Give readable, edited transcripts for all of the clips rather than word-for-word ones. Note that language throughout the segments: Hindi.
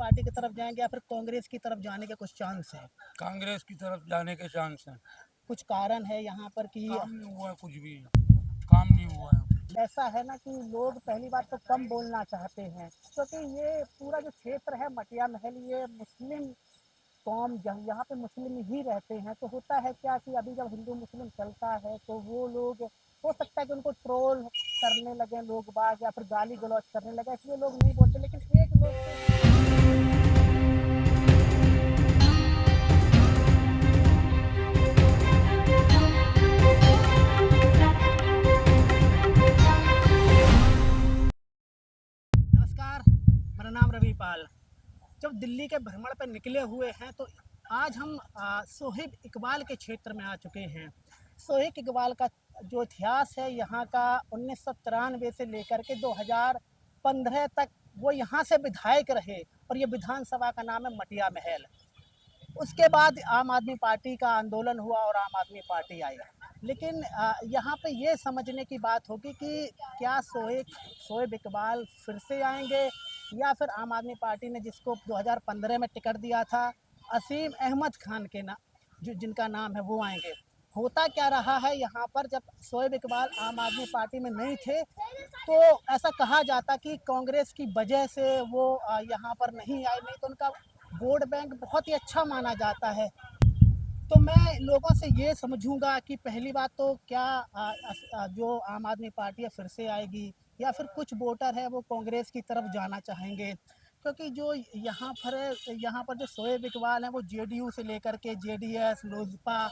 पार्टी की तरफ जाएंगे या फिर कांग्रेस की तरफ जाने के कुछ चांस है? कांग्रेस की तरफ जाने के चांस हैं। कुछ कारण है यहाँ पर कि काम नहीं हुआ है, कुछ भी काम नहीं हुआ है। ऐसा है ना कि लोग पहली बात तो कम बोलना चाहते हैं, क्योंकि ये पूरा जो क्षेत्र है मटिया महल, ये मुस्लिम कौम यहाँ पे मुस्लिम ही रहते हैं। तो होता है क्या कि अभी जब हिंदू मुस्लिम चलता है तो वो लोग, हो सकता है कि उनको ट्रोल करने लगे लोग बाग या फिर गाली गलौज करने लगे, इसलिए लोग नहीं बोलते। लेकिन एक लोग नमस्कार, मेरा नाम रवि पाल। जब दिल्ली के भ्रमण पर निकले हुए हैं तो आज हम सोहेब इकबाल के क्षेत्र में आ चुके हैं। सोहेब इकबाल का जो इतिहास है यहाँ का, 1993 से लेकर के 2015 तक वो यहाँ से विधायक रहे और ये विधानसभा का नाम है मटिया महल। उसके बाद आम आदमी पार्टी का आंदोलन हुआ और आम आदमी पार्टी आई। लेकिन यहाँ पे ये समझने की बात होगी कि क्या शोएब इकबाल फिर से आएंगे या फिर आम आदमी पार्टी ने जिसको 2015 में टिकट दिया था, असीम अहमद खान के ना जो जिनका नाम है, वो आएंगे। होता क्या रहा है यहाँ पर, जब शोएब इकबाल आम आदमी पार्टी में नहीं थे तो ऐसा कहा जाता कि कांग्रेस की वजह से वो यहाँ पर नहीं आए, नहीं तो उनका वोट बैंक बहुत ही अच्छा माना जाता है। तो मैं लोगों से ये समझूंगा कि पहली बात तो क्या जो आम आदमी पार्टी है फिर से आएगी या फिर कुछ वोटर है वो कांग्रेस की तरफ जाना चाहेंगे, क्योंकि जो यहाँ पर जो शोएब इकबाल हैं वो जेडीयू से लेकर के जेडीएस लोजपा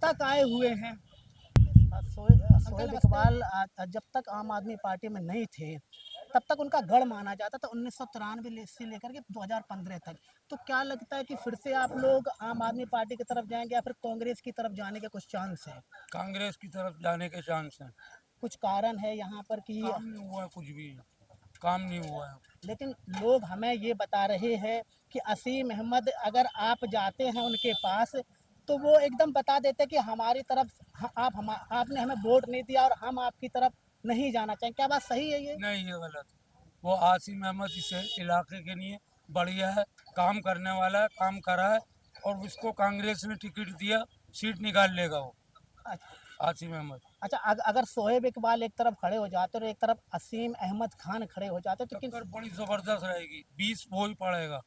तक आए हुए हैं। शोएब इकबाल जब तक आम आदमी पार्टी में नहीं थे तब तक उनका गढ़ माना जाता था, 1993 से लेकर के 2015 तक। तो क्या लगता है कि फिर से आप लोग आम आदमी पार्टी की तरफ जाएंगे या फिर कांग्रेस की तरफ जाने के कुछ चांस है? कांग्रेस की तरफ जाने के चांस हैं। कुछ कारण है यहाँ पर कि काम नहीं हुआ है, कुछ भी काम नहीं हुआ है। लेकिन लोग हमें ये बता रहे हैं कि असीम अहमद, अगर आप जाते हैं उनके पास तो वो एकदम बता देते कि हमारी तरफ आपने हमें वोट नहीं दिया और हम आपकी तरफ नहीं जाना चाहें। क्या बात सही है ये? नहीं, ये गलत है। वो आसिम अहमद इस इलाके के लिए बढ़िया है, काम करने वाला है, काम करा है और उसको कांग्रेस ने टिकट दिया, सीट निकाल लेगा वो आसिम अहमद। अच्छा, अगर शोएब इकबाल एक तरफ खड़े हो जाते और एक तरफ असीम अहमद खान खड़े हो जाते तो टक्कर बड़ी जबरदस्त रहेगी, 20 वो ही पड़ेगा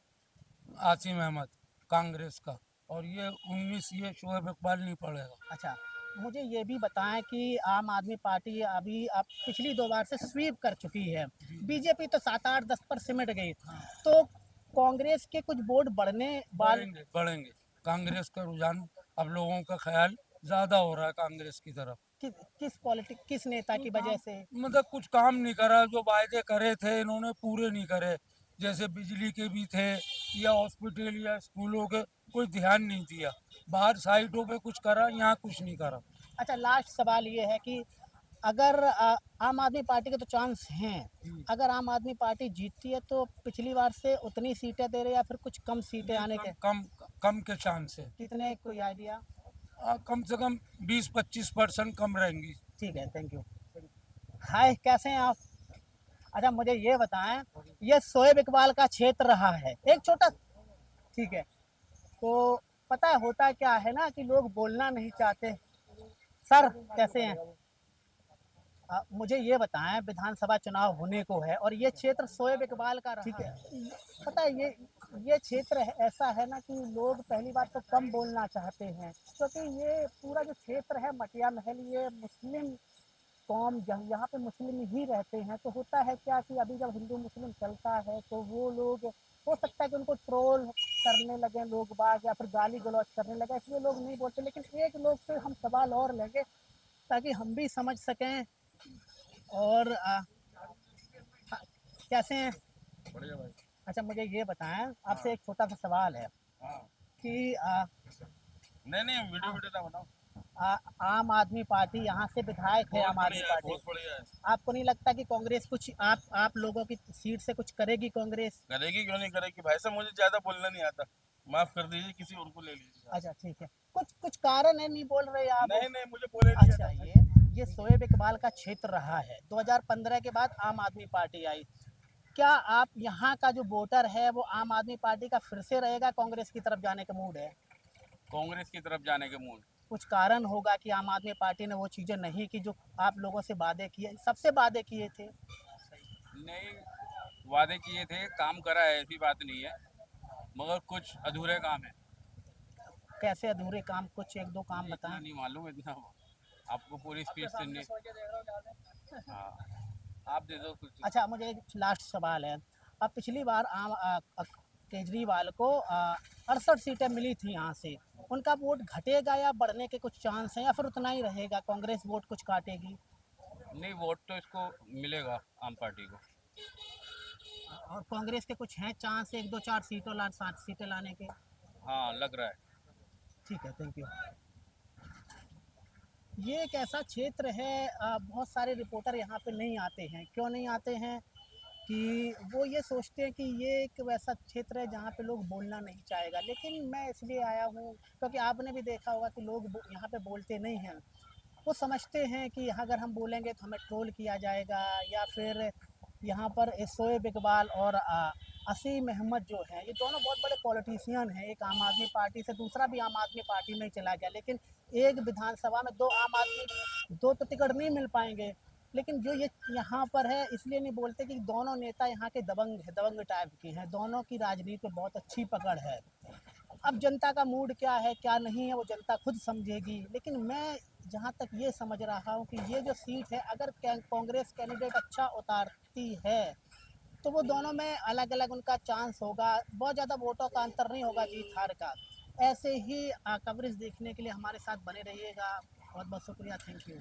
आसिम अहमद कांग्रेस का, और ये 19 ये शोएब इकबाल नहीं पड़ेगा। अच्छा, मुझे ये भी बताएं कि आम आदमी पार्टी अभी अब पिछली 2 बार से स्वीप कर चुकी है, बीजेपी तो 7-8-10 पर सिमट गई। तो कांग्रेस के कुछ वोट बढ़ेंगे बढ़ेंगे। कांग्रेस का रुझान, अब लोगों का ख्याल ज्यादा हो रहा है कांग्रेस की तरफ। किस नेता की वजह से? मतलब कुछ काम नहीं करा, जो वायदे करे थे इन्होंने पूरे नहीं करे। जैसे बिजली के भी थे या हॉस्पिटल या स्कूलों के, कोई ध्यान नहीं दिया। बाहर साइटों पे कुछ करा, यहाँ कुछ नहीं करा। अच्छा, लास्ट सवाल ये है कि अगर आम आदमी पार्टी के तो चांस हैं, अगर आम आदमी पार्टी जीतती है तो पिछली बार से उतनी सीटें दे रहे या फिर कुछ कम सीटें आने के? कम कम के चांस है। कितने, कोई आइडिया? कम से कम 20-25% कम रहेंगी। ठीक है, थैंक यू। हाय, कैसे हैं आप? अच्छा, मुझे ये बताएं, ये शोएब इकबाल का क्षेत्र रहा है एक छोटा, ठीक है, तो पता है होता क्या है ना कि लोग बोलना नहीं चाहते। सर, कैसे हैं? मुझे ये बताएं, विधानसभा चुनाव होने को है और ये क्षेत्र शोएब इकबाल का रहा, ठीक है। पता है ये क्षेत्र ऐसा है ना कि लोग पहली बात तो कम बोलना चाहते हैं, क्योंकि ये पूरा जो क्षेत्र है मटिया महल, ये मुस्लिम कौम यहाँ पे मुस्लिम ही रहते हैं। तो होता है क्या कि अभी जब हिंदू मुस्लिम चलता है तो वो लोग, हो सकता है कि उनको ट्रोल करने लगे लोग बाग या फिर गाली गलौज करने लगे, इसलिए लोग नहीं बोलते। लेकिन एक लोग से हम सवाल और लेंगे ताकि हम भी समझ सकें। और कैसे हैं? बढ़िया भाई। अच्छा, मुझे ये बताएं, आपसे एक छोटा सा सवाल है कि नहीं नहीं, वीडियो वीडियो ना बनाओ। आम आदमी पार्टी यहाँ से विधायक है, आम आदमी पार्टी, बहुत बढ़िया है। आपको नहीं लगता कि कांग्रेस कुछ आप लोगों की सीट से कुछ करेगी कांग्रेस? करेगी, क्यों नहीं करेगी भाई साहब, मुझे ज्यादा बोलना नहीं आता, माफ कर दीजिए, किसी और को ले लीजिए। अच्छा, ठीक है, कुछ कुछ कारण है, नहीं बोल रहे आप? नहीं नहीं, मुझे बोले नहीं अच्छा, आता। ये शोएब इकबाल का क्षेत्र रहा है, 2015 के बाद आम आदमी पार्टी आई। क्या आप यहाँ का जो वोटर है वो आम आदमी पार्टी का फिर से रहेगा, कांग्रेस की तरफ जाने का मूड है? कांग्रेस की तरफ जाने के मूड। कुछ कारण होगा कि आम आदमी पार्टी ने वो चीज़ें नहीं की जो आप लोगों से वादे किए, सबसे वादे किए थे? नहीं, वादे किए थे, काम करा है, ऐसी बात नहीं है, मगर कुछ अधूरे काम है। कैसे अधूरे काम, कुछ एक दो काम इतना बताएं। नहीं मालूम, इतना आपको पूरी स्पीच सुननी। हाँ, आप दे दो कुछ। अच्छा, मुझे एक लास्ट सवाल है। अब पिछली बार केजरीवाल को 68 सीटें मिली थी यहाँ से। उनका वोट घटेगा या बढ़ने के कुछ चांस हैं, या फिर उतना ही रहेगा, कांग्रेस वोट कुछ काटेगी? नहीं, वोट तो इसको मिलेगा, आम पार्टी को। और कांग्रेस के कुछ हैं चांस, एक दो चार सीटों 7 सीटें लाने के? हाँ, लग रहा है। ठीक है, थैंक यू। ये एक ऐसा क्षेत्र है, बहुत सारे रिपोर्टर यहाँ पे नहीं आते हैं। क्यों नहीं आते हैं? कि वो ये सोचते हैं कि ये एक वैसा क्षेत्र है जहाँ पे लोग बोलना नहीं चाहेगा, लेकिन मैं इसलिए आया हूँ क्योंकि आपने भी देखा होगा कि लोग यहाँ पे बोलते नहीं हैं। वो समझते हैं कि यहाँ अगर हम बोलेंगे तो हमें ट्रोल किया जाएगा, या फिर यहाँ पर शोएब इकबाल और असीम अहमद जो हैं, ये दोनों बहुत बड़े पॉलिटिशियन हैं। एक आम आदमी पार्टी से, दूसरा भी आम आदमी पार्टी में ही चला गया, लेकिन एक विधानसभा में दो तो टिकट नहीं मिल पाएंगे। लेकिन जो ये यहाँ पर है, इसलिए नहीं बोलते कि दोनों नेता यहाँ के दबंग टाइप के हैं, दोनों की राजनीति पे बहुत अच्छी पकड़ है। अब जनता का मूड क्या है क्या नहीं है वो जनता खुद समझेगी, लेकिन मैं जहाँ तक ये समझ रहा हूँ कि ये जो सीट है, अगर कांग्रेस कैंडिडेट अच्छा उतारती है तो वो दोनों में अलग अलग उनका चांस होगा, बहुत ज़्यादा वोटों का अंतर नहीं होगा जीत हार का। ऐसे ही कवरेज देखने के लिए हमारे साथ बने रहिएगा। बहुत बहुत शुक्रिया, थैंक यू।